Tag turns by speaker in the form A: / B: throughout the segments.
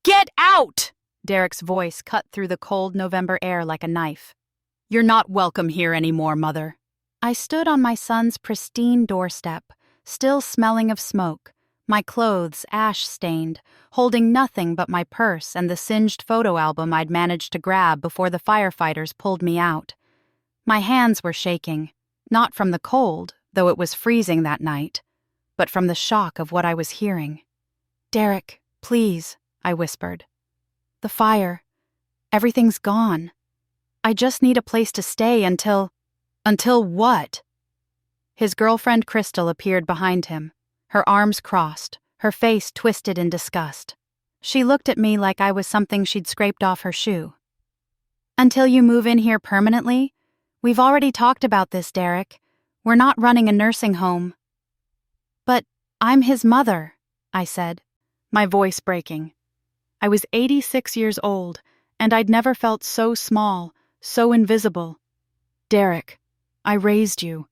A: Get out! Derek's voice cut through the cold November air like a knife. You're not welcome here anymore, Mother. I stood on my son's pristine doorstep, still smelling of smoke, my clothes ash-stained, holding nothing but my purse and the singed photo album I'd managed to grab before the firefighters pulled me out. My hands were shaking, not from the cold, though it was freezing that night, but from the shock of what I was hearing. "Derek, please," I whispered. "The fire. Everything's gone. I just need a place to stay until..." "Until what?" His girlfriend Crystal appeared behind him, her arms crossed, her face twisted in disgust. She looked at me like I was something she'd scraped off her shoe. "Until you move in here permanently? We've already talked about this, Derek. We're not running a nursing home." "But I'm his mother," I said, my voice breaking. I was 86 years old, and I'd never felt so small, so invisible. "Derek, I raised you.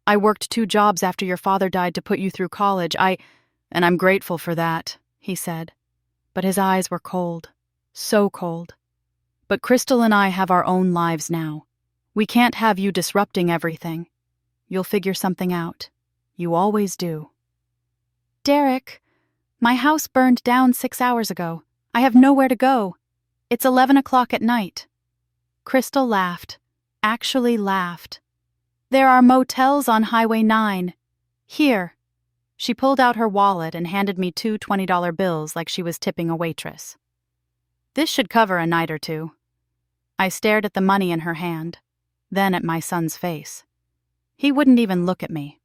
A: I worked 2 jobs after your father died to put you through college. And I'm grateful for that," he said. But his eyes were cold, so cold. "But Crystal and I have our own lives now. We can't have you disrupting everything. You'll figure something out. You always do." "Derek, my house burned down 6 hours ago. I have nowhere to go. It's 11 o'clock at night." Crystal laughed, actually laughed. "There are motels on Highway 9. Here." She pulled out her wallet and handed me 2 $20 bills like she was tipping a waitress. "This should cover a night or 2. I stared at the money in her hand, then at my son's face. He wouldn't even look at me.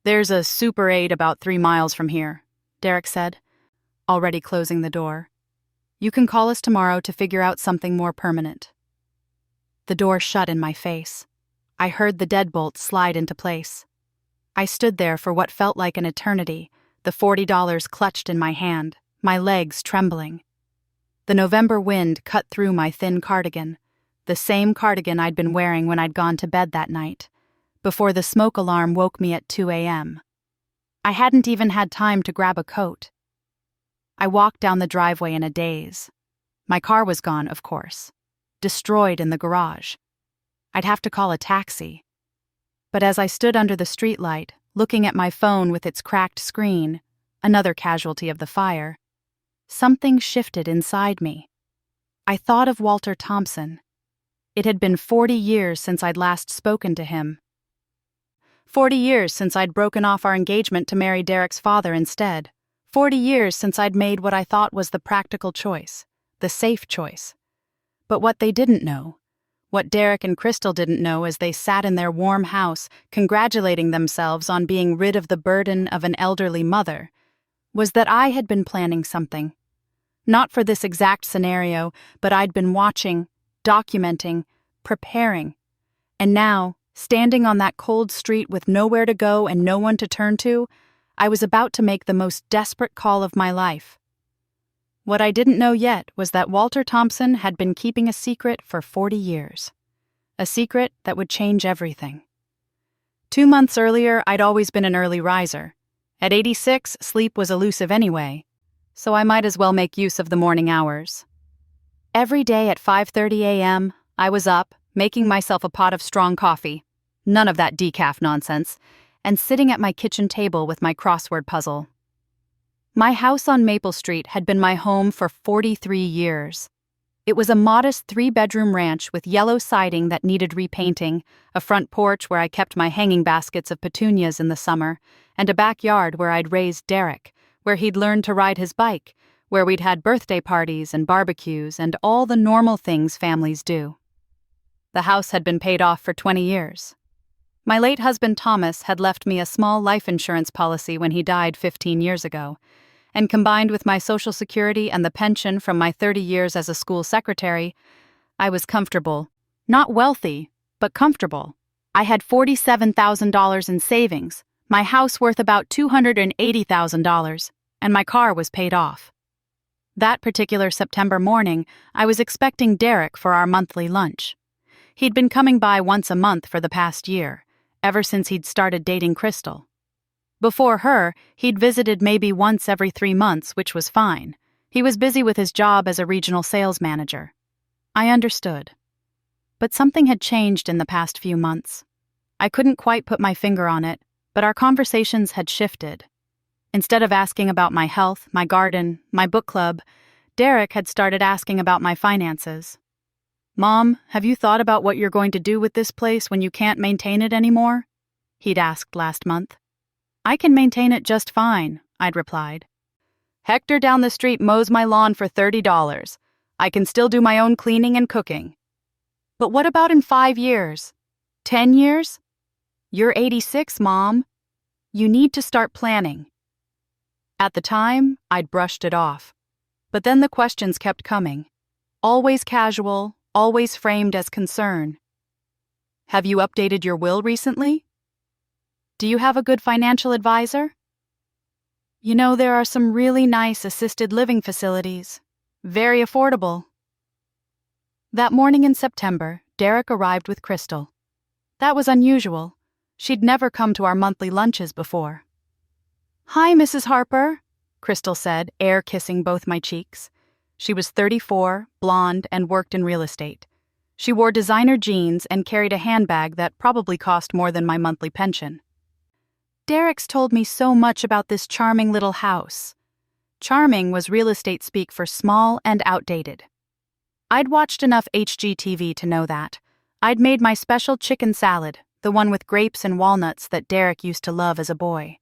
A: "There's a Super 8 about 3 miles from here," Derek said, already closing the door. "You can call us tomorrow to figure out something more permanent." The door shut in my face. I heard the deadbolt slide into place. I stood there for what felt like an eternity, the $40 clutched in my hand, my legs trembling. The November wind cut through my thin cardigan, the same cardigan I'd been wearing when I'd gone to bed that night, before the smoke alarm woke me at 2 a.m. I hadn't even had time to grab a coat. I walked down the driveway in a daze. My car was gone, of course, destroyed in the garage. I'd have to call a taxi. But as I stood under the streetlight, looking at my phone with its cracked screen, another casualty of the fire, something shifted inside me. I thought of Walter Thompson. It had been 40 years since I'd last spoken to him. 40 years since I'd broken off our engagement to marry Derek's father instead. 40 years since I'd made what I thought was the practical choice, the safe choice. But what they didn't know, what Derek and Crystal didn't know as they sat in their warm house, congratulating themselves on being rid of the burden of an elderly mother, was that I had been planning something. Not for this exact scenario, but I'd been watching, documenting, preparing. And now, standing on that cold street with nowhere to go and no one to turn to, I was about to make the most desperate call of my life. What I didn't know yet was that Walter Thompson had been keeping a secret for 40 years. A secret that would change everything. 2 months earlier, I'd always been an early riser. At 86, sleep was elusive anyway, so I might as well make use of the morning hours. Every day at 5:30 a.m., I was up, making myself a pot of strong coffee, none of that decaf nonsense, and sitting at my kitchen table with my crossword puzzle. My house on Maple Street had been my home for 43 years. It was a modest 3-bedroom ranch with yellow siding that needed repainting, a front porch where I kept my hanging baskets of petunias in the summer, and a backyard where I'd raised Derek, where he'd learned to ride his bike, where we'd had birthday parties and barbecues and all the normal things families do. The house had been paid off for 20 years. My late husband Thomas had left me a small life insurance policy when he died 15 years ago, and combined with my Social Security and the pension from my 30 years as a school secretary, I was comfortable. Not wealthy, but comfortable. I had $47,000 in savings, my house worth about $280,000, and my car was paid off. That particular September morning, I was expecting Derek for our monthly lunch. He'd been coming by once a month for the past year, ever since he'd started dating Crystal. Before her, he'd visited maybe once every 3 months, which was fine. He was busy with his job as a regional sales manager. I understood. But something had changed in the past few months. I couldn't quite put my finger on it, but our conversations had shifted. Instead of asking about my health, my garden, my book club, Derek had started asking about my finances. "Mom, have you thought about what you're going to do with this place when you can't maintain it anymore?" he'd asked last month. "I can maintain it just fine," I'd replied. "Hector down the street mows my lawn for $30. I can still do my own cleaning and cooking." "But what about in 5 years? 10 years? You're 86, Mom. You need to start planning." At the time, I'd brushed it off. But then the questions kept coming. Always casual, always framed as concern. "Have you updated your will recently? Do you have a good financial advisor? You know, there are some really nice assisted living facilities. Very affordable." That morning in September, Derek arrived with Crystal. That was unusual. She'd never come to our monthly lunches before. "Hi, Mrs. Harper," Crystal said, air-kissing both my cheeks. She was 34, blonde, and worked in real estate. She wore designer jeans and carried a handbag that probably cost more than my monthly pension. "Derek's told me so much about this charming little house." Charming was real estate speak for small and outdated. I'd watched enough HGTV to know that. I'd made my special chicken salad, the one with grapes and walnuts that Derek used to love as a boy.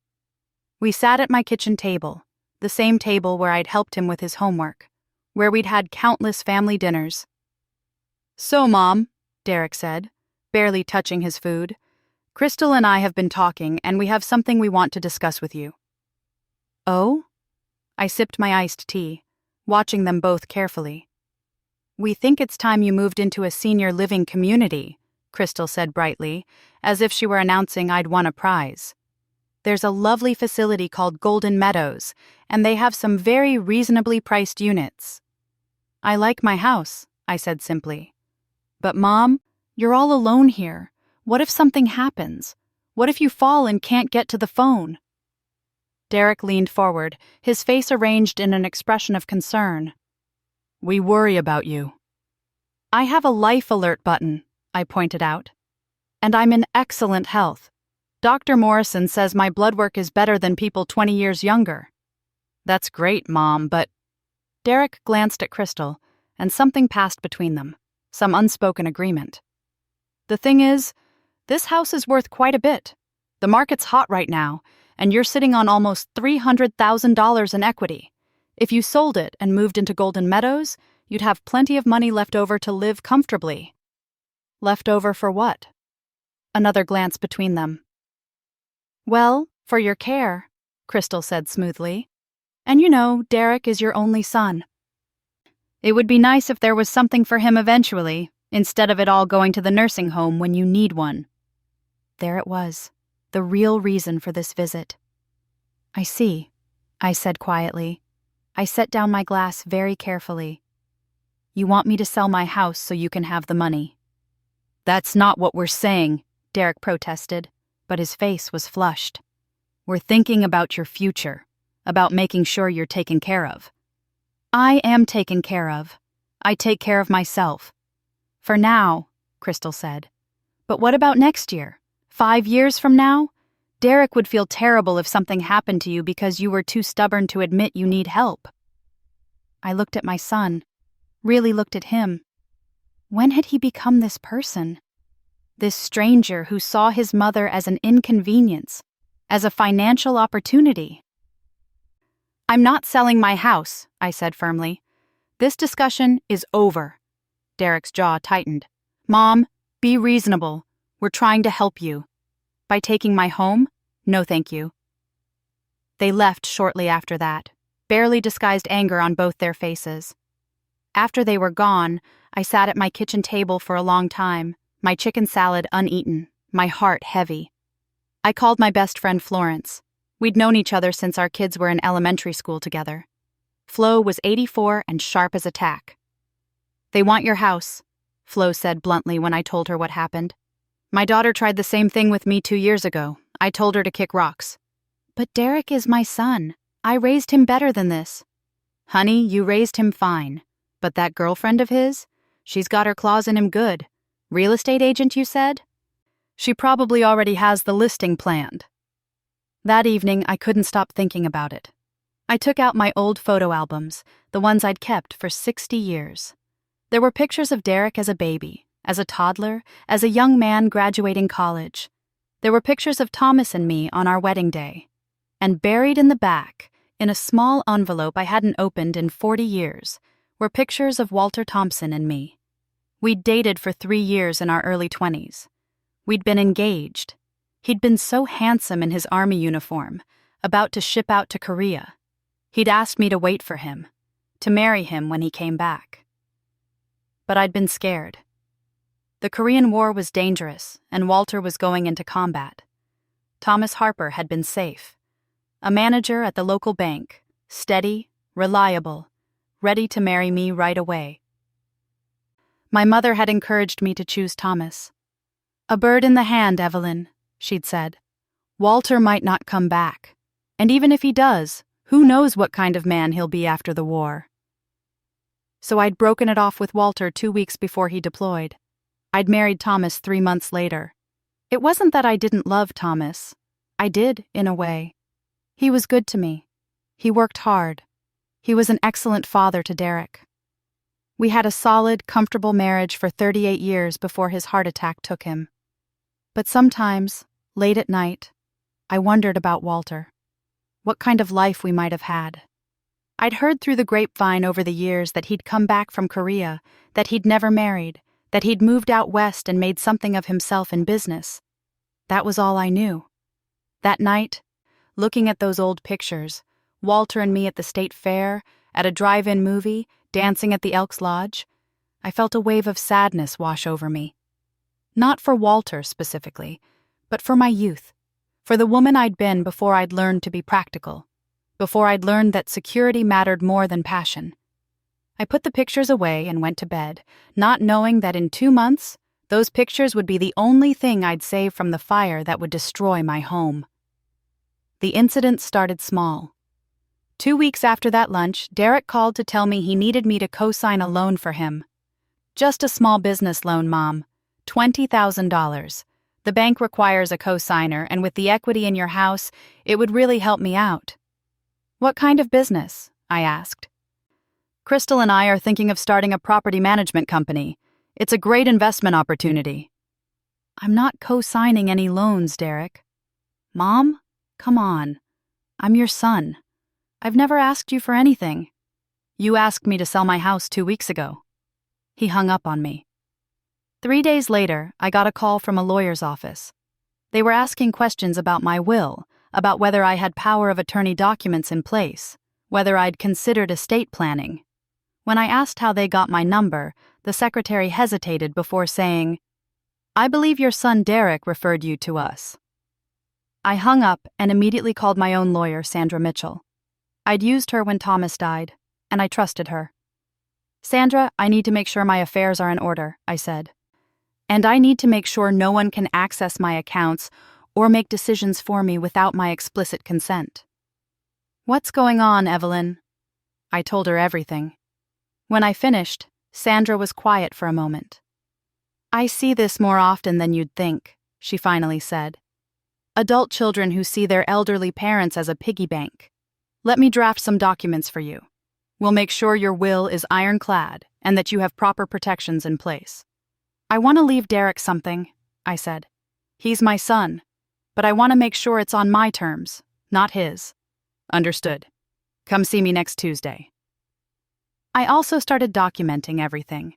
A: We sat at my kitchen table, the same table where I'd helped him with his homework, where we'd had countless family dinners. "So, Mom," Derek said, barely touching his food, "Crystal and I have been talking, and we have something we want to discuss with you." "Oh?" I sipped my iced tea, watching them both carefully. "We think it's time you moved into a senior living community," Crystal said brightly, as if she were announcing I'd won a prize. "There's a lovely facility called Golden Meadows, and they have some very reasonably priced units." "I like my house," I said simply. "But Mom, you're all alone here. What if something happens? What if you fall and can't get to the phone?" Derek leaned forward, his face arranged in an expression of concern. "We worry about you." "I have a life alert button," I pointed out. "And I'm in excellent health. Dr. Morrison says my blood work is better than people 20 years younger." "That's great, Mom, but—" Derek glanced at Crystal, and something passed between them, some unspoken agreement. "The thing is, this house is worth quite a bit. The market's hot right now, and you're sitting on almost $300,000 in equity. If you sold it and moved into Golden Meadows, you'd have plenty of money left over to live comfortably." "Left over for what?" Another glance between them. "Well, for your care," Crystal said smoothly. "And you know, Derek is your only son. It would be nice if there was something for him eventually, instead of it all going to the nursing home when you need one." There it was, the real reason for this visit. "I see," I said quietly. I set down my glass very carefully. "You want me to sell my house so you can have the money." "That's not what we're saying," Derek protested, but his face was flushed. "We're thinking about your future, about making sure you're taken care of." "I am taken care of. I take care of myself. For now," Crystal said. "But what about next year? 5 years from now? Derek would feel terrible if something happened to you because you were too stubborn to admit you need help." I looked at my son, really looked at him. When had he become this person? This stranger who saw his mother as an inconvenience, as a financial opportunity. "I'm not selling my house," I said firmly. "This discussion is over." Derek's jaw tightened. "Mom, be reasonable. We're trying to help you. By taking my home? No thank you." They left shortly after that, barely disguised anger on both their faces. After they were gone, I sat at my kitchen table for a long time, my chicken salad uneaten, my heart heavy. I called my best friend Florence. We'd known each other since our kids were in elementary school together. Flo was 84 and sharp as a tack. "They want your house," Flo said bluntly when I told her what happened. "My daughter tried the same thing with me 2 years ago. I told her to kick rocks." "But Derek is my son. I raised him better than this." Honey, you raised him fine. But that girlfriend of his? She's got her claws in him good. Real estate agent, you said? She probably already has the listing planned. That evening, I couldn't stop thinking about it. I took out my old photo albums, the ones I'd kept for 60 years. There were pictures of Derek as a baby, as a toddler, as a young man graduating college. There were pictures of Thomas and me on our wedding day. And buried in the back, in a small envelope I hadn't opened in 40 years, were pictures of Walter Thompson and me. We'd dated for 3 years in our early 20s. We'd been engaged. He'd been so handsome in his army uniform, about to ship out to Korea. He'd asked me to wait for him, to marry him when he came back. But I'd been scared. The Korean War was dangerous, and Walter was going into combat. Thomas Harper had been safe. A manager at the local bank, steady, reliable, ready to marry me right away. My mother had encouraged me to choose Thomas. "A bird in the hand, Evelyn," she'd said. "Walter might not come back. And even if he does, who knows what kind of man he'll be after the war." So I'd broken it off with Walter 2 weeks before he deployed. I'd married Thomas 3 months later. It wasn't that I didn't love Thomas. I did, in a way. He was good to me. He worked hard. He was an excellent father to Derek. We had a solid, comfortable marriage for 38 years before his heart attack took him. But sometimes, late at night, I wondered about Walter. What kind of life we might have had. I'd heard through the grapevine over the years that he'd come back from Korea, that he'd never married, that he'd moved out west and made something of himself in business. That was all I knew. That night, looking at those old pictures, Walter and me at the state fair, at a drive-in movie, dancing at the Elks Lodge, I felt a wave of sadness wash over me. Not for Walter specifically, but for my youth, for the woman I'd been before I'd learned to be practical, before I'd learned that security mattered more than passion. I put the pictures away and went to bed, not knowing that in 2 months, those pictures would be the only thing I'd save from the fire that would destroy my home. The incident started small. 2 weeks after that lunch, Derek called to tell me he needed me to co-sign a loan for him. "Just a small business loan, Mom. $20,000. The bank requires a co-signer, and with the equity in your house, it would really help me out." "What kind of business?" I asked. "Crystal and I are thinking of starting a property management company. It's a great investment opportunity." "I'm not co-signing any loans, Derek." "Mom? Come on. I'm your son. I've never asked you for anything. You asked me to sell my house 2 weeks ago." He hung up on me. 3 days later, I got a call from a lawyer's office. They were asking questions about my will, about whether I had power of attorney documents in place, whether I'd considered estate planning. When I asked how they got my number, the secretary hesitated before saying, "I believe your son Derek referred you to us." I hung up and immediately called my own lawyer, Sandra Mitchell. I'd used her when Thomas died, and I trusted her. "Sandra, I need to make sure my affairs are in order," I said. "And I need to make sure no one can access my accounts or make decisions for me without my explicit consent." "What's going on, Evelyn?" I told her everything. When I finished, Sandra was quiet for a moment. "I see this more often than you'd think," she finally said. "Adult children who see their elderly parents as a piggy bank. Let me draft some documents for you. We'll make sure your will is ironclad and that you have proper protections in place." "I want to leave Derek something," I said. "He's my son, but I want to make sure it's on my terms, not his." "Understood. Come see me next Tuesday." I also started documenting everything.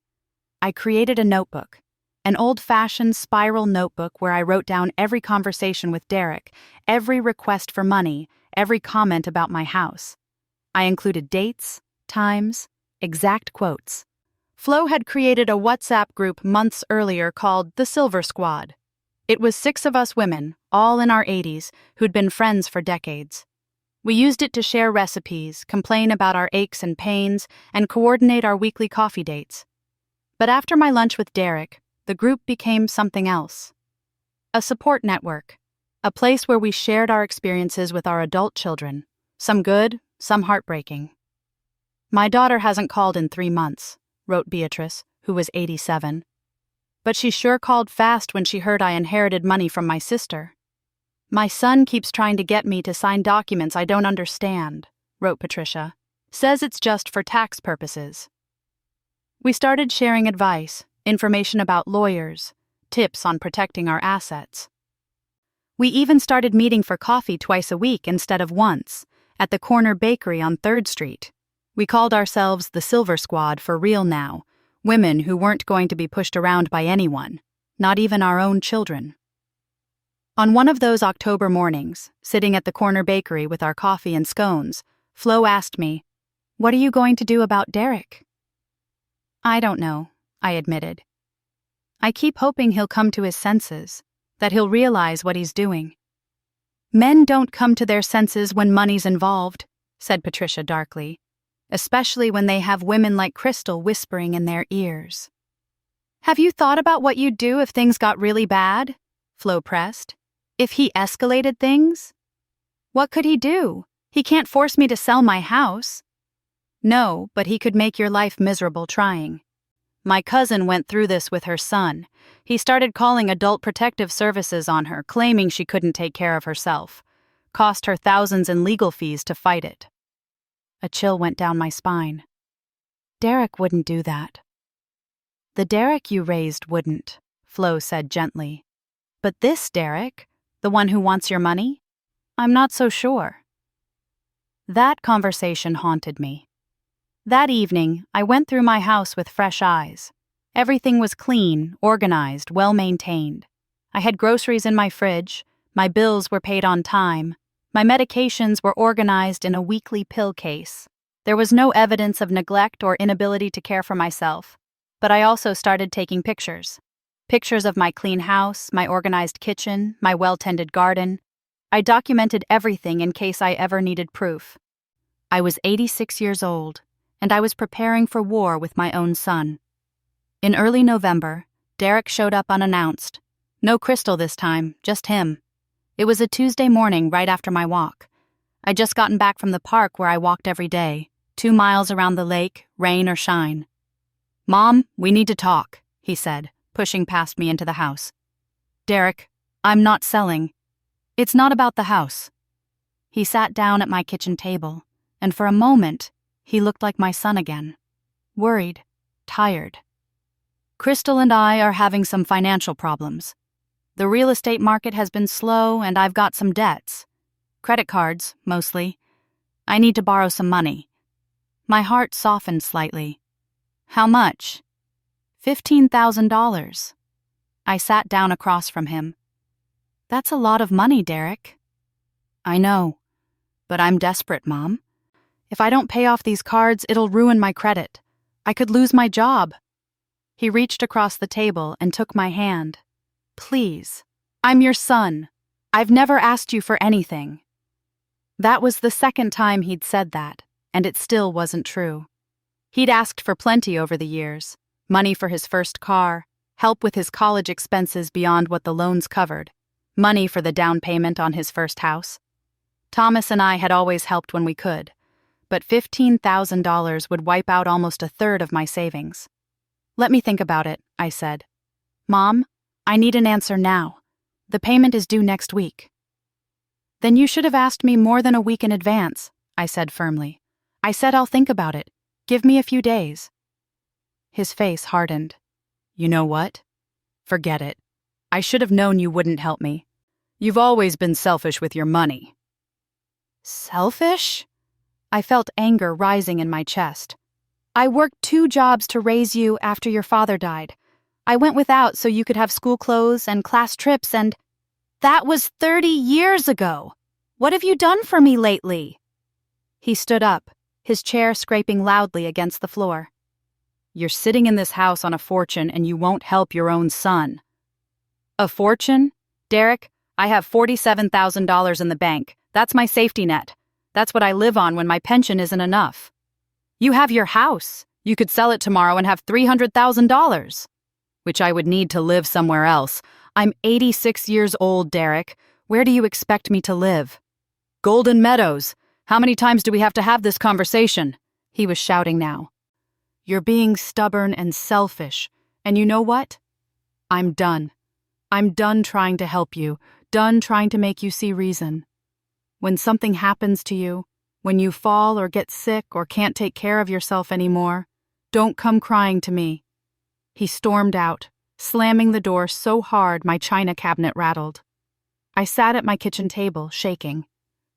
A: I created a notebook, an old-fashioned spiral notebook where I wrote down every conversation with Derek, every request for money, every comment about my house. I included dates, times, exact quotes. Flo had created a WhatsApp group months earlier called the Silver Squad. It was 6 of us women, all in our 80s, who'd been friends for decades. We used it to share recipes, complain about our aches and pains, and coordinate our weekly coffee dates. But after my lunch with Derek, the group became something else. A support network, a place where we shared our experiences with our adult children, some good, some heartbreaking. My daughter hasn't called in 3 months, wrote Beatrice, who was 87. But she sure called fast when she heard I inherited money from my sister. My son keeps trying to get me to sign documents I don't understand, wrote Patricia. Says it's just for tax purposes. We started sharing advice, information about lawyers, tips on protecting our assets. We even started meeting for coffee twice a week instead of once, at the corner bakery on 3rd Street. We called ourselves the Silver Squad for real now, women who weren't going to be pushed around by anyone, not even our own children. On one of those October mornings, sitting at the corner bakery with our coffee and scones, Flo asked me, "What are you going to do about Derek?" "I don't know," I admitted. "I keep hoping he'll come to his senses, that he'll realize what he's doing." "Men don't come to their senses when money's involved," said Patricia darkly, "especially when they have women like Crystal whispering in their ears." "Have you thought about what you'd do if things got really bad?" Flo pressed. "If he escalated things?" "What could he do? He can't force me to sell my house." "No, but he could make your life miserable trying. My cousin went through this with her son. He started calling adult protective services on her, claiming she couldn't take care of herself. Cost her thousands in legal fees to fight it." A chill went down my spine. "Derek wouldn't do that." "The Derek you raised wouldn't," Flo said gently. "But this Derek, the one who wants your money? I'm not so sure." That conversation haunted me. That evening, I went through my house with fresh eyes. Everything was clean, organized, well-maintained. I had groceries in my fridge, my bills were paid on time, my medications were organized in a weekly pill case. There was no evidence of neglect or inability to care for myself, but I also started taking pictures. Pictures of my clean house, my organized kitchen, my well-tended garden. I documented everything in case I ever needed proof. I was 86 years old, and I was preparing for war with my own son. In early November, Derek showed up unannounced. No Crystal this time, just him. It was a Tuesday morning right after my walk. I'd just gotten back from the park where I walked every day, 2 miles around the lake, rain or shine. "Mom, we need to talk," he said, pushing past me into the house. "Derek, I'm not selling. It's not about the house." He sat down at my kitchen table, and for a moment, he looked like my son again. Worried, tired. "Crystal and I are having some financial problems. The real estate market has been slow and I've got some debts. Credit cards, mostly. I need to borrow some money." My heart softened slightly. "How much?" $15,000. I sat down across from him. "That's a lot of money, Derek." "I know, but I'm desperate, Mom. If I don't pay off these cards, it'll ruin my credit. I could lose my job." He reached across the table and took my hand. "Please, I'm your son. I've never asked you for anything." That was the second time he'd said that, and it still wasn't true. He'd asked for plenty over the years. Money for his first car, help with his college expenses beyond what the loans covered, money for the down payment on his first house. Thomas and I had always helped when we could, but $15,000 would wipe out almost a third of my savings. "Let me think about it," I said. "Mom, I need an answer now. The payment is due next week." "Then you should have asked me more than a week in advance," I said firmly. "I said I'll think about it. Give me a few days." His face hardened. "You know what? Forget it. I should have known you wouldn't help me. You've always been selfish with your money." "Selfish?" I felt anger rising in my chest. "I worked 2 jobs to raise you after your father died. I went without so you could have school clothes and class trips and—" "That was 30 years ago. What have you done for me lately?" He stood up, his chair scraping loudly against the floor. "You're sitting in this house on a fortune and you won't help your own son." "A fortune? Derek, I have $47,000 in the bank. That's my safety net. That's what I live on when my pension isn't enough. You have your house. You could sell it tomorrow and have $300,000. Which I would need to live somewhere else. I'm 86 years old, Derek. Where do you expect me to live?" "Golden Meadows. How many times do we have to have this conversation? He was shouting now. "You're being stubborn and selfish, and you know what? I'm done. I'm done trying to help you, done trying to make you see reason. When something happens to you, when you fall or get sick or can't take care of yourself anymore, don't come crying to me." He stormed out, slamming the door so hard my china cabinet rattled. I sat at my kitchen table, shaking.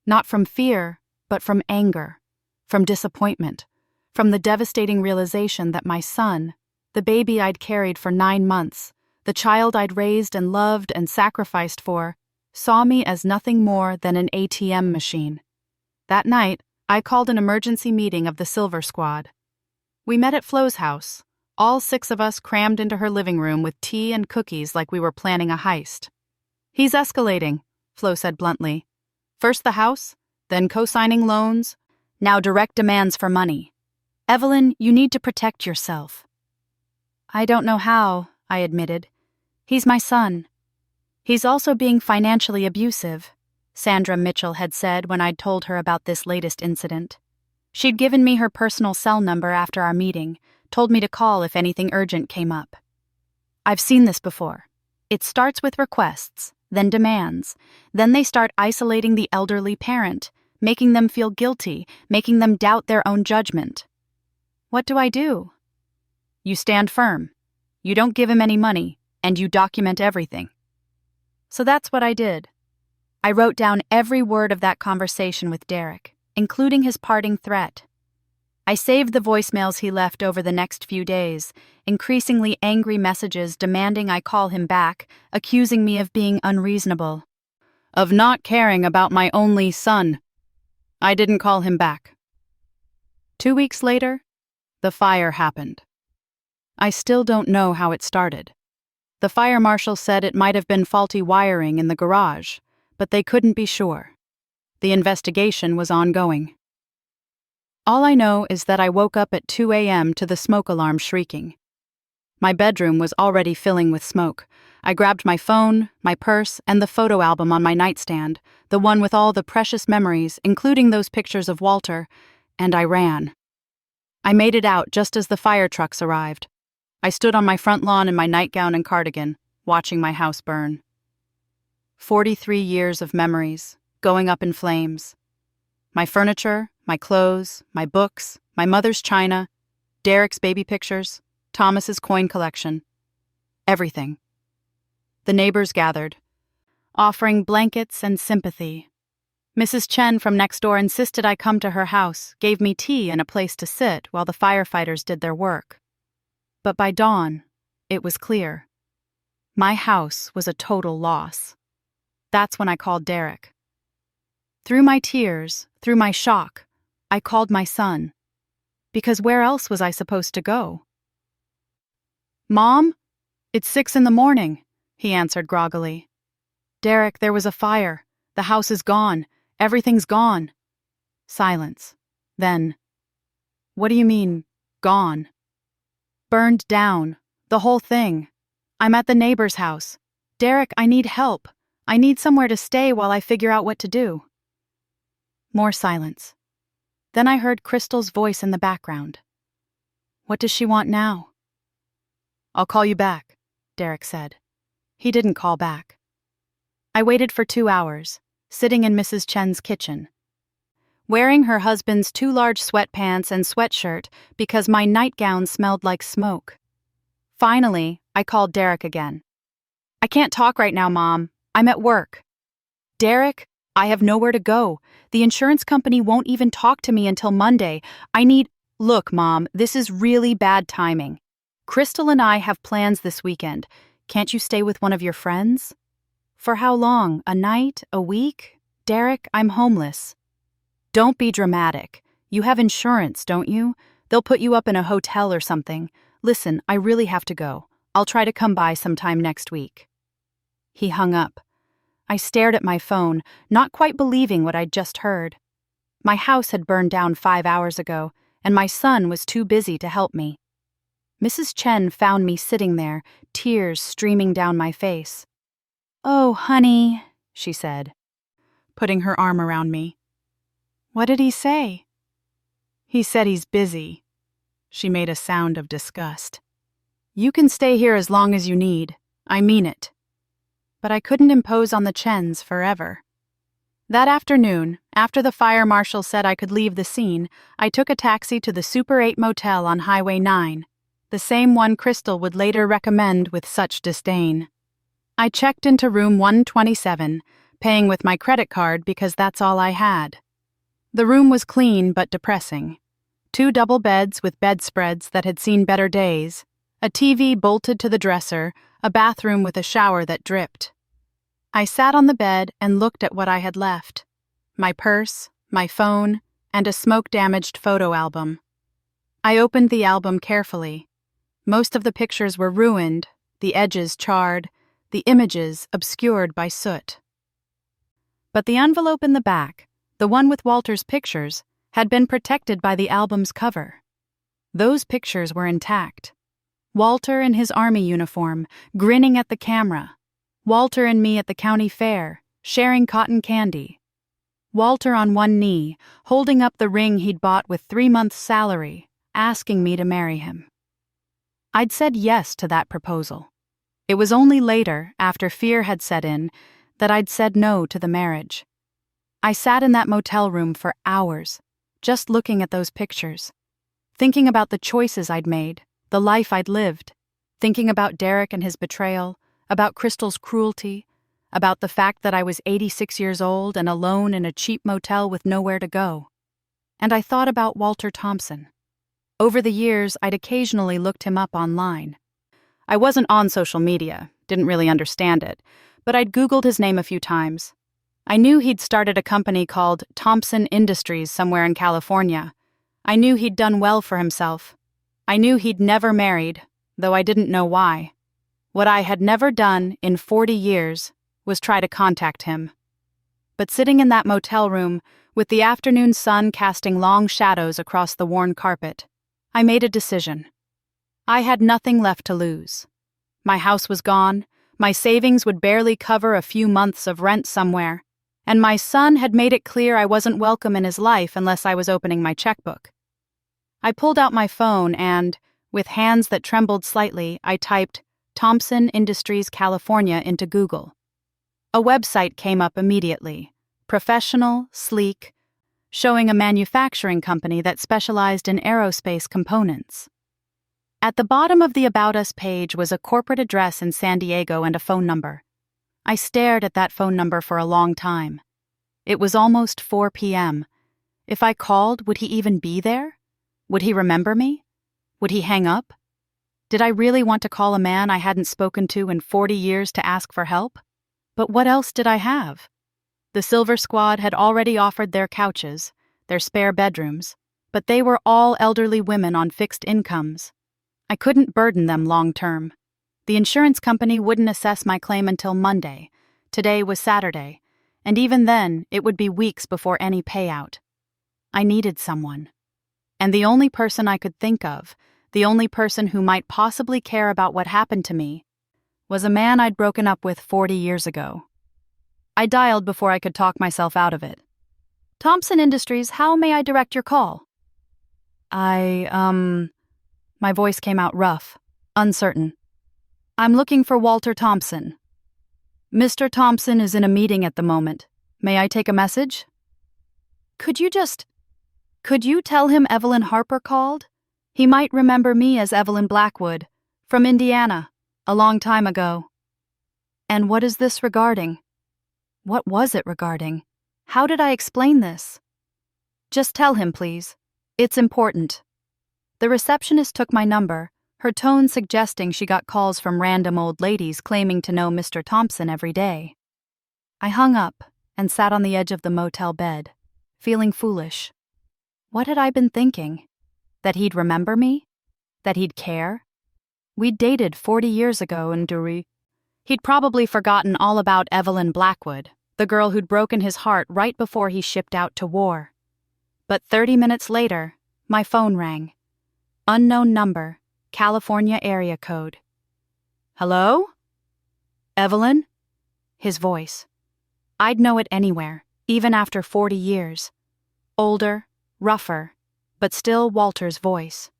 A: Not from fear, but from anger, from disappointment, from the devastating realization that my son, the baby I'd carried for 9 months, the child I'd raised and loved and sacrificed for, saw me as nothing more than an ATM machine. That night, I called an emergency meeting of the Silver Squad. We met at Flo's house, all 6 of us crammed into her living room with tea and cookies like we were planning a heist. "He's escalating," Flo said bluntly. "First the house, then co-signing loans, now direct demands for money. Evelyn, you need to protect yourself." "I don't know how," I admitted. "He's my son." "He's also being financially abusive," Sandra Mitchell had said when I'd told her about this latest incident. She'd given me her personal cell number after our meeting, told me to call if anything urgent came up. "I've seen this before. It starts with requests, then demands. Then they start isolating the elderly parent, making them feel guilty, making them doubt their own judgment." "What do I do?" "You stand firm. You don't give him any money, and you document everything." So that's what I did. I wrote down every word of that conversation with Derek, including his parting threat. I saved the voicemails he left over the next few days, increasingly angry messages demanding I call him back, accusing me of being unreasonable, of not caring about my only son. I didn't call him back. 2 weeks later, the fire happened. I still don't know how it started. The fire marshal said it might have been faulty wiring in the garage, but they couldn't be sure. The investigation was ongoing. All I know is that I woke up at 2 a.m. to the smoke alarm shrieking. My bedroom was already filling with smoke. I grabbed my phone, my purse, and the photo album on my nightstand, the one with all the precious memories, including those pictures of Walter, and I ran. I made it out just as the fire trucks arrived. I stood on my front lawn in my nightgown and cardigan, watching my house burn. 43 years of memories, going up in flames. My furniture, my clothes, my books, my mother's china, Derek's baby pictures, Thomas's coin collection. Everything. The neighbors gathered, offering blankets and sympathy. Mrs. Chen from next door insisted I come to her house, gave me tea and a place to sit while the firefighters did their work. But by dawn, it was clear. My house was a total loss. That's when I called Derek. Through my tears, through my shock, I called my son. Because where else was I supposed to go? "Mom? It's 6 a.m, he answered groggily. "Derek, there was a fire. The house is gone. Everything's gone." Silence. Then, "What do you mean, gone?" "Burned down. The whole thing. I'm at the neighbor's house. Derek, I need help. I need somewhere to stay while I figure out what to do." More silence. Then I heard Crystal's voice in the background. "What does she want now?" "I'll call you back," Derek said. He didn't call back. I waited for 2 hours, sitting in Mrs. Chen's kitchen, wearing her husband's 2 large sweatpants and sweatshirt because my nightgown smelled like smoke. Finally, I called Derek again. "I can't talk right now, Mom. I'm at work." "Derek, I have nowhere to go. The insurance company won't even talk to me until Monday. Look, Mom, this is really bad timing. Crystal and I have plans this weekend. Can't you stay with one of your friends?" "For how long? A night? A week? Derek, I'm homeless." "Don't be dramatic. You have insurance, don't you? They'll put you up in a hotel or something. Listen, I really have to go. I'll try to come by sometime next week." He hung up. I stared at my phone, not quite believing what I'd just heard. My house had burned down 5 hours ago, and my son was too busy to help me. Mrs. Chen found me sitting there, tears streaming down my face. "Oh, honey," she said, putting her arm around me. "What did he say?" He said he's busy. She made a sound of disgust. You can stay here as long as you need. I mean it. But I couldn't impose on the Chens forever. That afternoon, after the fire marshal said I could leave the scene, I took a taxi to the Super 8 motel on Highway 9, the same one Crystal would later recommend with such disdain. I checked into room 127, paying with my credit card because that's all I had. The room was clean but depressing. 2 double beds with bedspreads that had seen better days, a TV bolted to the dresser, a bathroom with a shower that dripped. I sat on the bed and looked at what I had left. My purse, my phone, and a smoke-damaged photo album. I opened the album carefully. Most of the pictures were ruined, the edges charred, the images obscured by soot. But the envelope in the back, the one with Walter's pictures, had been protected by the album's cover. Those pictures were intact. Walter in his army uniform, grinning at the camera. Walter and me at the county fair, sharing cotton candy. Walter on one knee, holding up the ring he'd bought with 3 months' salary, asking me to marry him. I'd said yes to that proposal. It was only later, after fear had set in, that I'd said no to the marriage. I sat in that motel room for hours, just looking at those pictures, thinking about the choices I'd made, the life I'd lived, thinking about Derek and his betrayal, about Crystal's cruelty, about the fact that I was 86 years old and alone in a cheap motel with nowhere to go. And I thought about Walter Thompson. Over the years, I'd occasionally looked him up online. I wasn't on social media, didn't really understand it, but I'd Googled his name a few times. I knew he'd started a company called Thompson Industries somewhere in California. I knew he'd done well for himself. I knew he'd never married, though I didn't know why. What I had never done in 40 years was try to contact him. But sitting in that motel room, with the afternoon sun casting long shadows across the worn carpet, I made a decision. I had nothing left to lose. My house was gone, my savings would barely cover a few months of rent somewhere, and my son had made it clear I wasn't welcome in his life unless I was opening my checkbook. I pulled out my phone and, with hands that trembled slightly, I typed Thompson Industries California into Google. A website came up immediately, professional, sleek, showing a manufacturing company that specialized in aerospace components. At the bottom of the About Us page was a corporate address in San Diego and a phone number. I stared at that phone number for a long time. It was almost 4 p.m. If I called, would he even be there? Would he remember me? Would he hang up? Did I really want to call a man I hadn't spoken to in 40 years to ask for help? But what else did I have? The Silver Squad had already offered their couches, their spare bedrooms, but they were all elderly women on fixed incomes. I couldn't burden them long term. The insurance company wouldn't assess my claim until Monday. Today was Saturday, and even then, it would be weeks before any payout. I needed someone. And the only person I could think of, the only person who might possibly care about what happened to me, was a man I'd broken up with 40 years ago. I dialed before I could talk myself out of it. Thompson Industries, how may I direct your call? My voice came out rough, uncertain. I'm looking for Walter Thompson. Mr. Thompson is in a meeting at the moment. May I take a message? Could you tell him Evelyn Harper called? He might remember me as Evelyn Blackwood, from Indiana, a long time ago. And what is this regarding? What was it regarding? How did I explain this? Just tell him, please. It's important. The receptionist took my number, her tone suggesting she got calls from random old ladies claiming to know Mr. Thompson every day. I hung up and sat on the edge of the motel bed, feeling foolish. What had I been thinking? That he'd remember me? That he'd care? We'd dated 40 years ago in Dury. He'd probably forgotten all about Evelyn Blackwood, the girl who'd broken his heart right before he shipped out to war. But 30 minutes later, my phone rang. Unknown number, California area code. Hello? Evelyn? His voice. I'd know it anywhere, even after 40 years. Older, rougher, but still Walter's voice.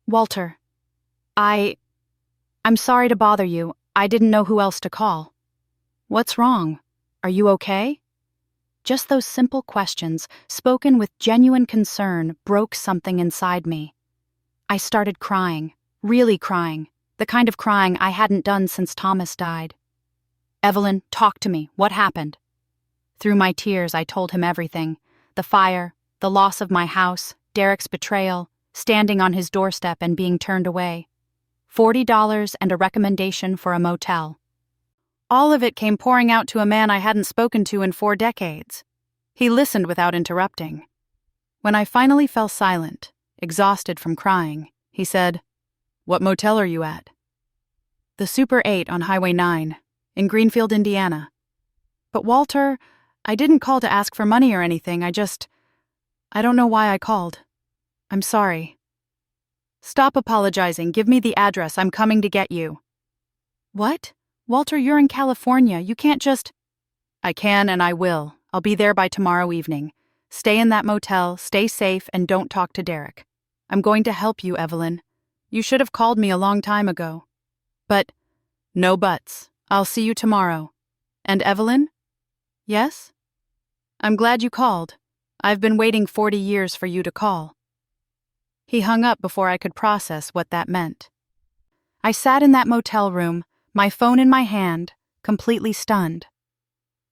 A: "Walter, I'm sorry to bother you. I didn't know who else to call." "What's wrong? Are you okay?" Just those simple questions, spoken with genuine concern, broke something inside me. I started crying, really crying, the kind of crying I hadn't done since Thomas died. "Evelyn, talk to me. What happened?" Through my tears, I told him everything. The fire, the loss of my house, Derek's betrayal, standing on his doorstep and being turned away. $40 and a recommendation for a motel. All of it came pouring out to a man I hadn't spoken to in 4 decades. He listened without interrupting. When I finally fell silent, exhausted from crying, he said, "What motel are you at?" "The Super 8 on Highway 9, in Greenfield, Indiana." "But Walter, I didn't call to ask for money or anything. I don't know why I called. I'm sorry." "Stop apologizing. Give me the address. I'm coming to get you." "What? Walter, you're in California. You can't just—" "I can and I will. I'll be there by tomorrow evening. Stay in that motel, stay safe, and don't talk to Derek. I'm going to help you, Evelyn. You should have called me a long time ago." "But—" "No buts. I'll see you tomorrow. And Evelyn?" "Yes?" "I'm glad you called. I've been waiting 40 years for you to call." He hung up before I could process what that meant. I sat in that motel room, my phone in my hand, completely stunned.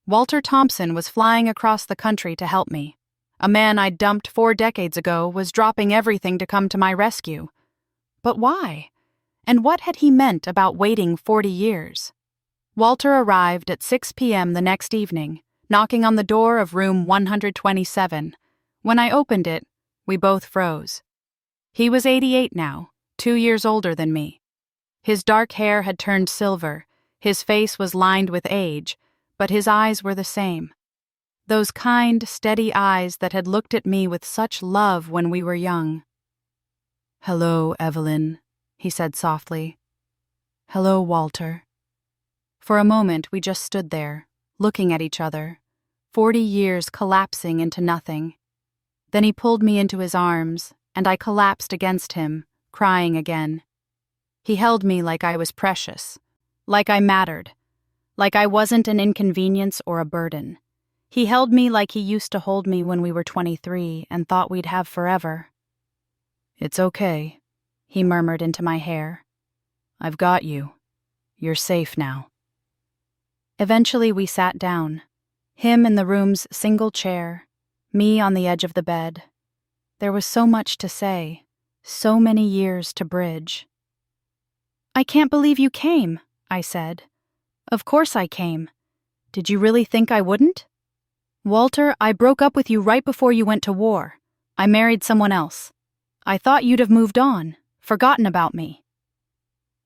A: Walter Thompson was flying across the country to help me. A man I'd dumped 4 decades ago was dropping everything to come to my rescue. But why? And what had he meant about waiting 40 years? Walter arrived at 6 p.m. the next evening, knocking on the door of room 127. When I opened it, we both froze. He was 88 now, 2 years older than me. His dark hair had turned silver, his face was lined with age, but his eyes were the same. Those kind, steady eyes that had looked at me with such love when we were young. "Hello, Evelyn," he said softly. "Hello, Walter." For a moment we just stood there, looking at each other, 40 years collapsing into nothing. Then he pulled me into his arms, and I collapsed against him, crying again. He held me like I was precious, like I mattered, like I wasn't an inconvenience or a burden. He held me like he used to hold me when we were 23 and thought we'd have forever. "It's okay," he murmured into my hair. "I've got you. You're safe now." Eventually we sat down, him in the room's single chair, me on the edge of the bed. There was so much to say, so many years to bridge. "I can't believe you came," I said. "Of course I came. Did you really think I wouldn't?" "Walter, I broke up with you right before you went to war. I married someone else. I thought you'd have moved on, forgotten about me."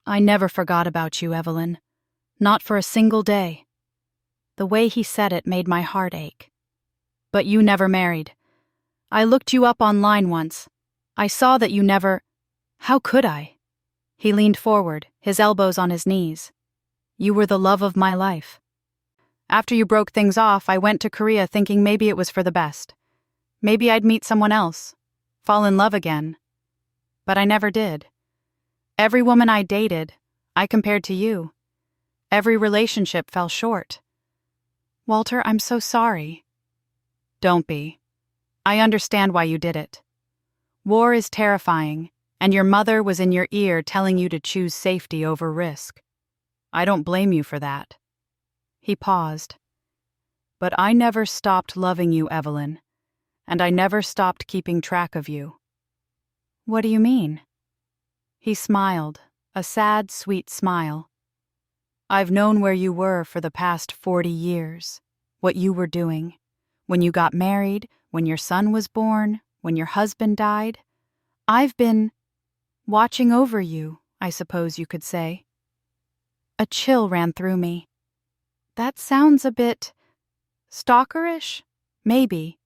A: "I never forgot about you, Evelyn. Not for a single day." The way he said it made my heart ache. "But you never married. I looked you up online once. I saw that you never—" "How could I?" He leaned forward, his elbows on his knees. "You were the love of my life. After you broke things off, I went to Korea thinking maybe it was for the best. Maybe I'd meet someone else, fall in love again. But I never did. Every woman I dated, I compared to you. Every relationship fell short. Walter, I'm so sorry." "Don't be. I understand why you did it. War is terrifying, and your mother was in your ear telling you to choose safety over risk. I don't blame you for that." He paused. "But I never stopped loving you, Evelyn, and I never stopped keeping track of you." "What do you mean?" He smiled, a sad, sweet smile. "I've known where you were for the past 40 years, what you were doing. When you got married, when your son was born, when your husband died. I've been watching over you, I suppose you could say." A chill ran through me. That sounds a bit stalkerish, maybe,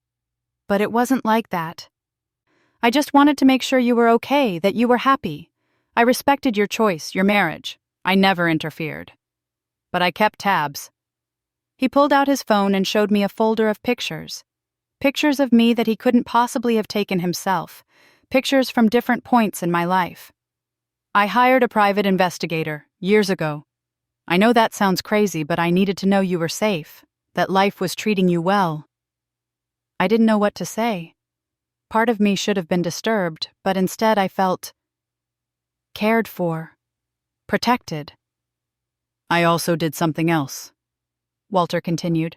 A: but it wasn't like that. I just wanted to make sure you were okay, that you were happy. I respected your choice, your marriage. I never interfered. But I kept tabs. He pulled out his phone and showed me a folder of pictures. Pictures of me that he couldn't possibly have taken himself, pictures from different points in my life. I hired a private investigator years ago. I know that sounds crazy, but I needed to know you were safe, that life was treating you well. I didn't know what to say. Part of me should have been disturbed, but instead I felt cared for, protected. I also did something else, Walter continued.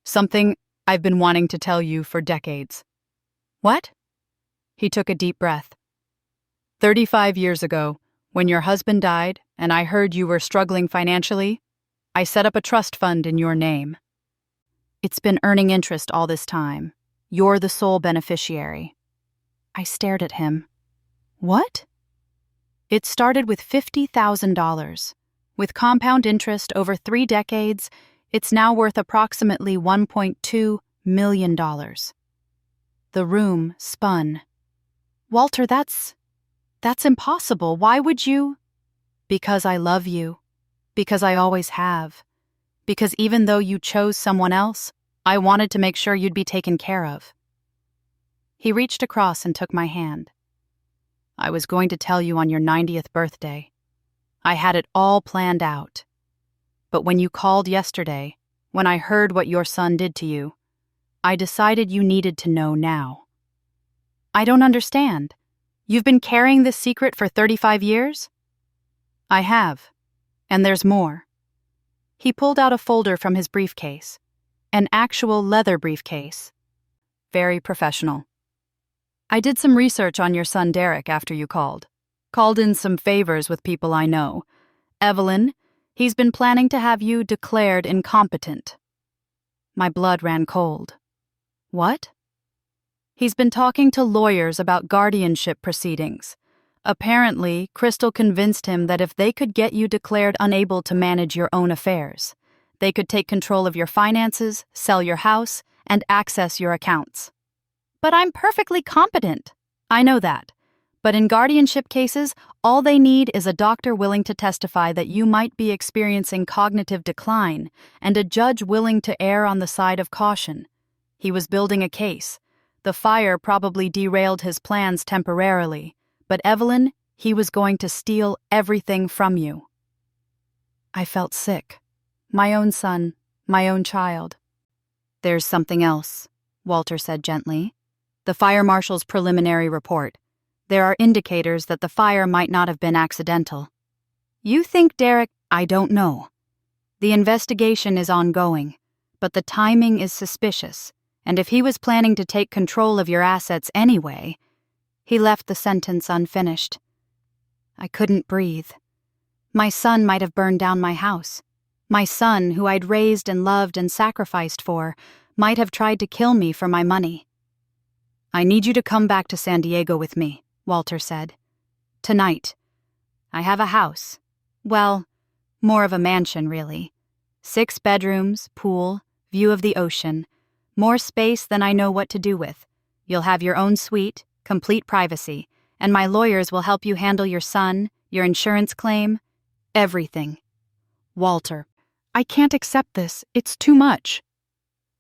A: Something I've been wanting to tell you for decades. What? He took a deep breath. 35 years ago, when your husband died and I heard you were struggling financially, I set up a trust fund in your name. It's been earning interest all this time. You're the sole beneficiary. I stared at him. What? It started with $50,000. With compound interest over 3 decades, it's now worth approximately $1.2 million. The room spun. Walter, that's impossible. Why would you? Because I love you. Because I always have. Because even though you chose someone else, I wanted to make sure you'd be taken care of. He reached across and took my hand. I was going to tell you on your 90th birthday. I had it all planned out. But when you called yesterday, when I heard what your son did to you, I decided you needed to know now. I don't understand. You've been carrying this secret for 35 years? I have. And there's more. He pulled out a folder from his briefcase. An actual leather briefcase. Very professional. I did some research on your son Derek after you called. Called in some favors with people I know. Evelyn, he's been planning to have you declared incompetent. My blood ran cold. What? He's been talking to lawyers about guardianship proceedings. Apparently, Crystal convinced him that if they could get you declared unable to manage your own affairs, they could take control of your finances, sell your house, and access your accounts. But I'm perfectly competent. I know that. But in guardianship cases, all they need is a doctor willing to testify that you might be experiencing cognitive decline and a judge willing to err on the side of caution. He was building a case. The fire probably derailed his plans temporarily, but Evelyn, he was going to steal everything from you. I felt sick. My own son, my own child. There's something else, Walter said gently. The fire marshal's preliminary report. There are indicators that the fire might not have been accidental. You think Derek, I don't know. The investigation is ongoing, but the timing is suspicious, and if he was planning to take control of your assets anyway, he left the sentence unfinished. I couldn't breathe. My son might have burned down my house. My son, who I'd raised and loved and sacrificed for, might have tried to kill me for my money. I need you to come back to San Diego with me, Walter said. Tonight. I have a house. Well, more of a mansion, really. 6 bedrooms, pool, view of the ocean. More space than I know what to do with. You'll have your own suite, complete privacy, and my lawyers will help you handle your son, your insurance claim, everything. Walter, I can't accept this. It's too much.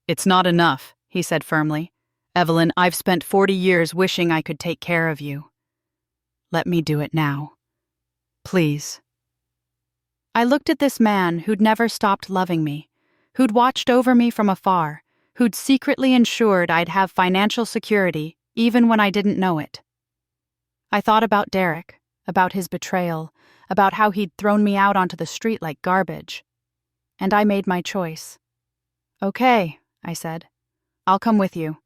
A: It's not enough, he said firmly. Evelyn, I've spent 40 years wishing I could take care of you. Let me do it now. Please. I looked at this man who'd never stopped loving me, who'd watched over me from afar, who'd secretly ensured I'd have financial security even when I didn't know it. I thought about Derek, about his betrayal, about how he'd thrown me out onto the street like garbage. And I made my choice. Okay, I said. I'll come with you.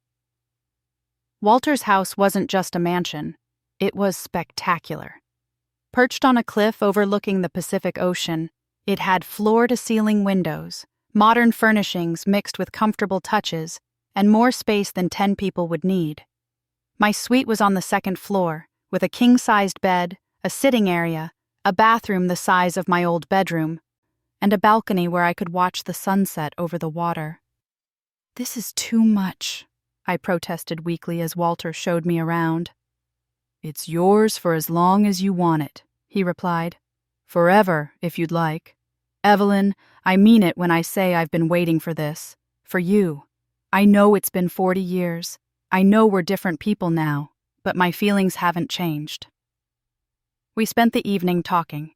A: Walter's house wasn't just a mansion. It was spectacular. Perched on a cliff overlooking the Pacific Ocean, it had floor-to-ceiling windows, modern furnishings mixed with comfortable touches, and more space than 10 people would need. My suite was on the 2nd floor, with a king-sized bed, a sitting area, a bathroom the size of my old bedroom, and a balcony where I could watch the sunset over the water. This is too much, I protested weakly as Walter showed me around. It's yours for as long as you want it, he replied. Forever, if you'd like. Evelyn, I mean it when I say I've been waiting for this. For you. I know it's been 40 years. I know we're different people now. but my feelings haven't changed. We spent the evening talking.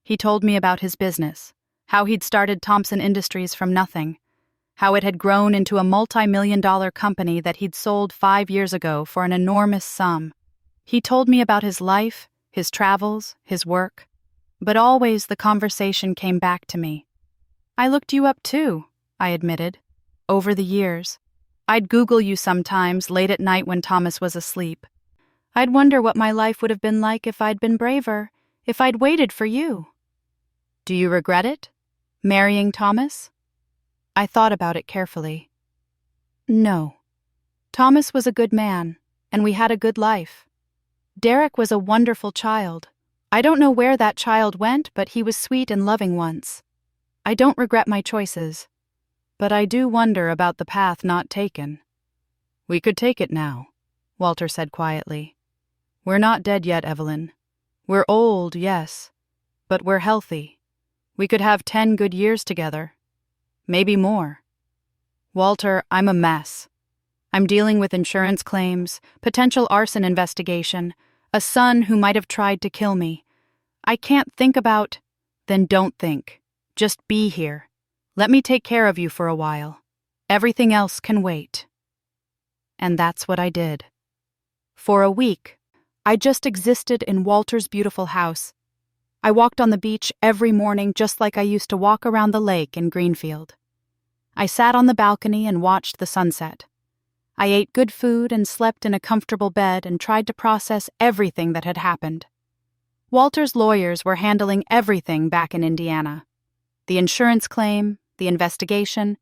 A: He told me about his business, how he'd started Thompson Industries from nothing, how it had grown into a multi-million-dollar company that he'd sold 5 years ago for an enormous sum. He told me about his life, his travels, his work, but always the conversation came back to me. I looked you up too, I admitted. Over the years, I'd Google you sometimes late at night when Thomas was asleep. I'd wonder what my life would have been like if I'd been braver, if I'd waited for you. Do you regret it? Marrying Thomas? I thought about it carefully. No. Thomas was a good man, and we had a good life. Derek was a wonderful child. I don't know where that child went, but he was sweet and loving once. I don't regret my choices, but I do wonder about the path not taken. We could take it now, Walter said quietly. We're not dead yet, Evelyn. We're old, yes, but we're healthy. We could have 10 good years together. Maybe more. Walter, I'm a mess. I'm dealing with insurance claims, potential arson investigation, a son who might have tried to kill me. I can't think about... Then don't think. Just be here. Let me take care of you for a while. Everything else can wait. And that's what I did. For a week, I just existed in Walter's beautiful house. I walked on the beach every morning just like I used to walk around the lake in Greenfield. I sat on the balcony and watched the sunset. I ate good food and slept in a comfortable bed and tried to process everything that had happened. Walter's lawyers were handling everything back in Indiana. The insurance claim, the investigation,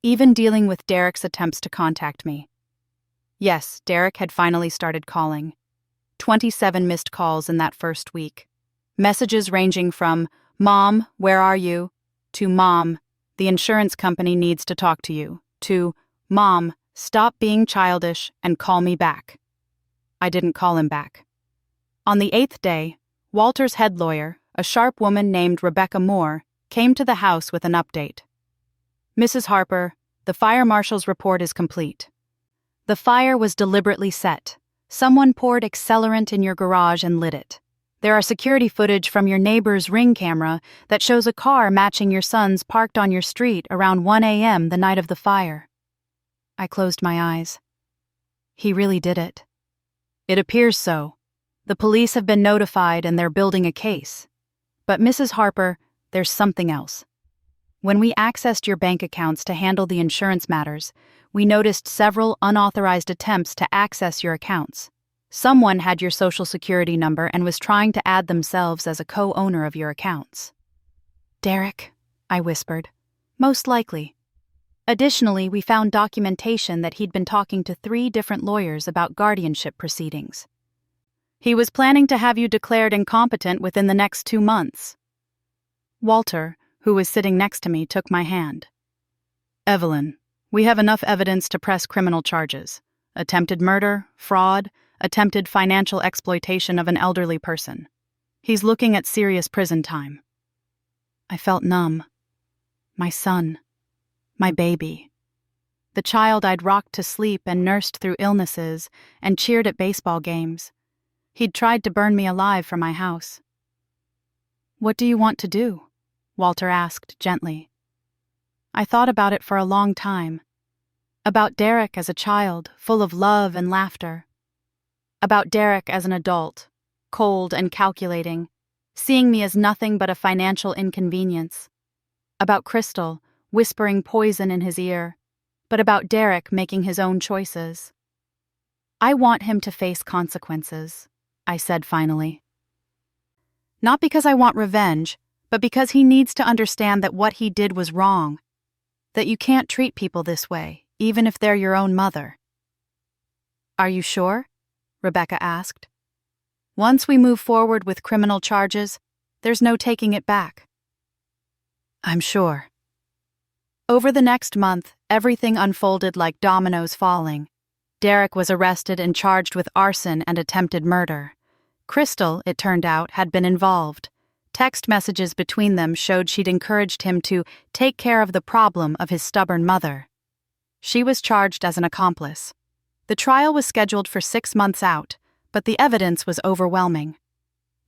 A: even dealing with Derek's attempts to contact me. Yes, Derek had finally started calling. 27 missed calls in that first week. Messages ranging from, "Mom, where are you?" to "Mom, the insurance company needs to talk to you," to "Mom, stop being childish and call me back." I didn't call him back. On the 8th day, Walter's head lawyer, a sharp woman named Rebecca Moore, came to the house with an update. "Mrs. Harper, the fire marshal's report is complete. The fire was deliberately set. Someone poured accelerant in your garage and lit it. There are security footage from your neighbor's Ring camera that shows a car matching your son's parked on your street around 1 a.m. the night of the fire." I closed my eyes. He really did it. It appears so. The police have been notified and they're building a case. But Mrs. Harper, there's something else. When we accessed your bank accounts to handle the insurance matters, we noticed several unauthorized attempts to access your accounts. Someone had your social security number and was trying to add themselves as a co-owner of your accounts. "Derek," I whispered. "Most likely." Additionally, we found documentation that he'd been talking to 3 different lawyers about guardianship proceedings. He was planning to have you declared incompetent within the next 2 months. Walter, who was sitting next to me, took my hand. "Evelyn, we have enough evidence to press criminal charges. Attempted murder, fraud, attempted financial exploitation of an elderly person. He's looking at serious prison time." I felt numb. My son. My baby. The child I'd rocked to sleep and nursed through illnesses and cheered at baseball games. He'd tried to burn me alive for my house. "What do you want to do?" Walter asked gently. I thought about it for a long time. About Derek as a child, full of love and laughter. About Derek as an adult, cold and calculating, seeing me as nothing but a financial inconvenience. About Crystal, whispering poison in his ear, but about Derek making his own choices. "I want him to face consequences," I said finally. "Not because I want revenge, but because he needs to understand that what he did was wrong. That you can't treat people this way, even if they're your own mother." "Are you sure?" Rebecca asked. "Once we move forward with criminal charges, there's no taking it back." "I'm sure." Over the next month, everything unfolded like dominoes falling. Derek was arrested and charged with arson and attempted murder. Crystal, it turned out, had been involved. Text messages between them showed she'd encouraged him to take care of the problem of his stubborn mother. She was charged as an accomplice. The trial was scheduled for 6 months out, but the evidence was overwhelming.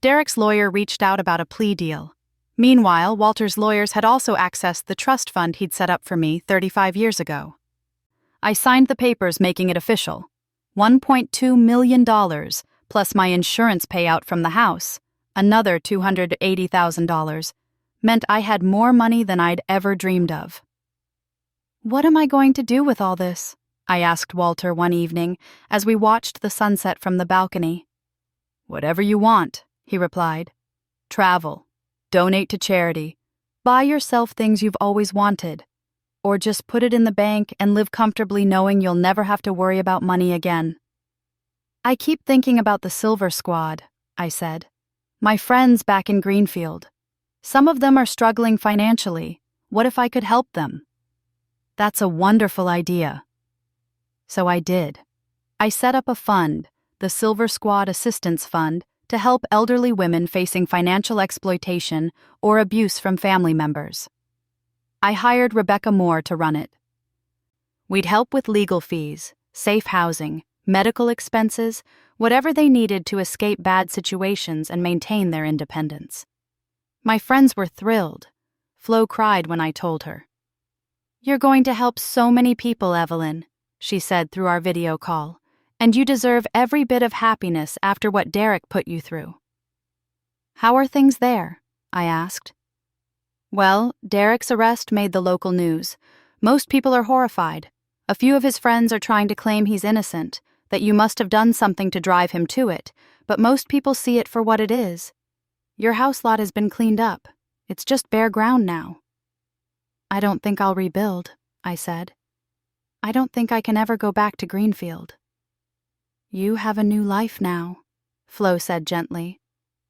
A: Derek's lawyer reached out about a plea deal. Meanwhile, Walter's lawyers had also accessed the trust fund he'd set up for me 35 years ago. I signed the papers making it official. $1.2 million, plus my insurance payout from the house, another $280,000, meant I had more money than I'd ever dreamed of. "What am I going to do with all this?" I asked Walter one evening as we watched the sunset from the balcony. "Whatever you want," he replied. "Travel, donate to charity, buy yourself things you've always wanted, or just put it in the bank and live comfortably knowing you'll never have to worry about money again." "I keep thinking about the Silver Squad," I said. "My friends back in Greenfield. Some of them are struggling financially. What if I could help them?" "That's a wonderful idea." So I did. I set up a fund, the Silver Squad Assistance Fund, to help elderly women facing financial exploitation or abuse from family members. I hired Rebecca Moore to run it. We'd help with legal fees, safe housing, medical expenses, whatever they needed to escape bad situations and maintain their independence. My friends were thrilled. Flo cried when I told her. "You're going to help so many people, Evelyn," she said through our video call, "and you deserve every bit of happiness after what Derek put you through." "How are things there?" I asked. "Well, Derek's arrest made the local news. Most people are horrified. A few of his friends are trying to claim he's innocent, that you must have done something to drive him to it, but most people see it for what it is. Your house lot has been cleaned up. It's just bare ground now." "I don't think I'll rebuild," I said. "I don't think I can ever go back to Greenfield." "You have a new life now," Flo said gently.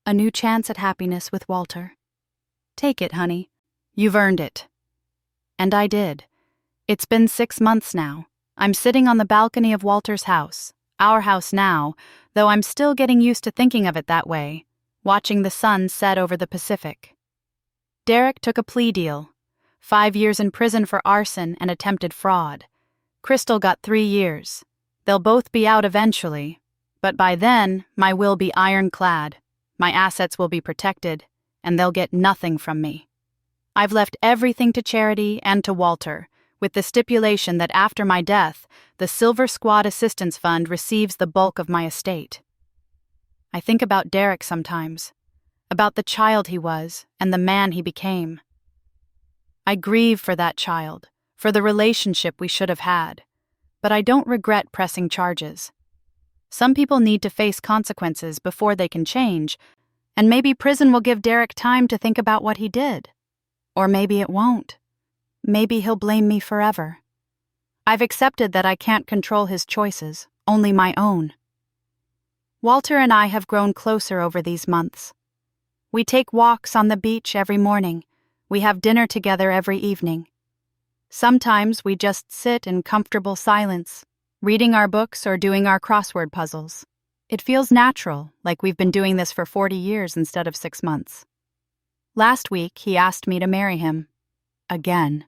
A: "A new chance at happiness with Walter. Take it, honey. You've earned it." And I did. It's been 6 months now. I'm sitting on the balcony of Walter's house, our house now, though I'm still getting used to thinking of it that way, watching the sun set over the Pacific. Derek took a plea deal. 5 years in prison for arson and attempted fraud. Crystal got 3 years. They'll both be out eventually, but by then, my will be ironclad, my assets will be protected, and they'll get nothing from me. I've left everything to charity and to Walter, with the stipulation that after my death, the Silver Squad Assistance Fund receives the bulk of my estate. I think about Derek sometimes, about the child he was and the man he became. I grieve for that child, for the relationship we should have had, but I don't regret pressing charges. Some people need to face consequences before they can change, and maybe prison will give Derek time to think about what he did. Or maybe it won't. Maybe he'll blame me forever. I've accepted that I can't control his choices, only my own. Walter and I have grown closer over these months. We take walks on the beach every morning. We have dinner together every evening. Sometimes we just sit in comfortable silence, reading our books or doing our crossword puzzles. It feels natural, like we've been doing this for 40 years instead of 6 months. Last week, he asked me to marry him. Again.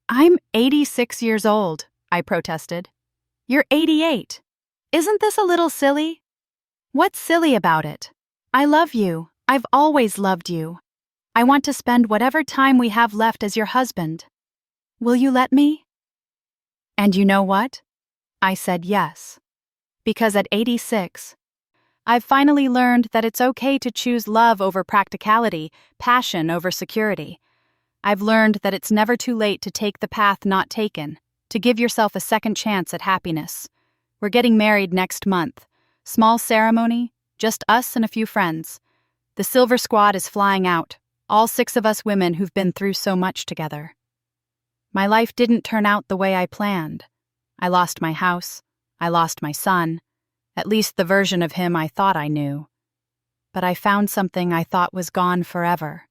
A: "I'm 86 years old," I protested. "You're 88. Isn't this a little silly?" "What's silly about it? I love you. I've always loved you. I want to spend whatever time we have left as your husband. Will you let me?" And you know what? I said yes. Because at 86, I've finally learned that it's okay to choose love over practicality, passion over security. I've learned that it's never too late to take the path not taken, to give yourself a second chance at happiness. We're getting married next month. Small ceremony, just us and a few friends. The Silver Squad is flying out, all 6 of us women who've been through so much together. My life didn't turn out the way I planned. I lost my house. I lost my son, at least the version of him I thought I knew. But I found something I thought was gone forever.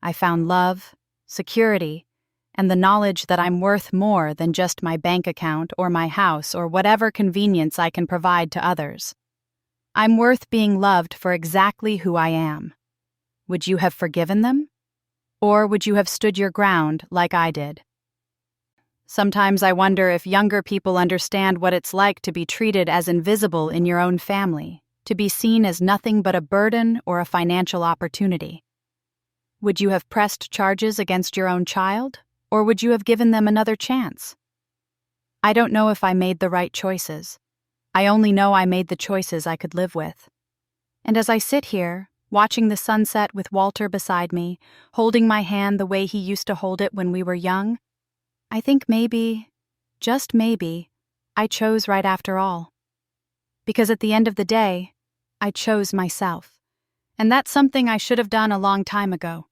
A: I found love, security, and the knowledge that I'm worth more than just my bank account or my house or whatever convenience I can provide to others. I'm worth being loved for exactly who I am. Would you have forgiven them? Or would you have stood your ground like I did? Sometimes I wonder if younger people understand what it's like to be treated as invisible in your own family, to be seen as nothing but a burden or a financial opportunity. Would you have pressed charges against your own child, or would you have given them another chance? I don't know if I made the right choices. I only know I made the choices I could live with. And as I sit here, watching the sunset with Walter beside me, holding my hand the way he used to hold it when we were young, I think maybe, just maybe, I chose right after all. Because at the end of the day, I chose myself. And that's something I should have done a long time ago.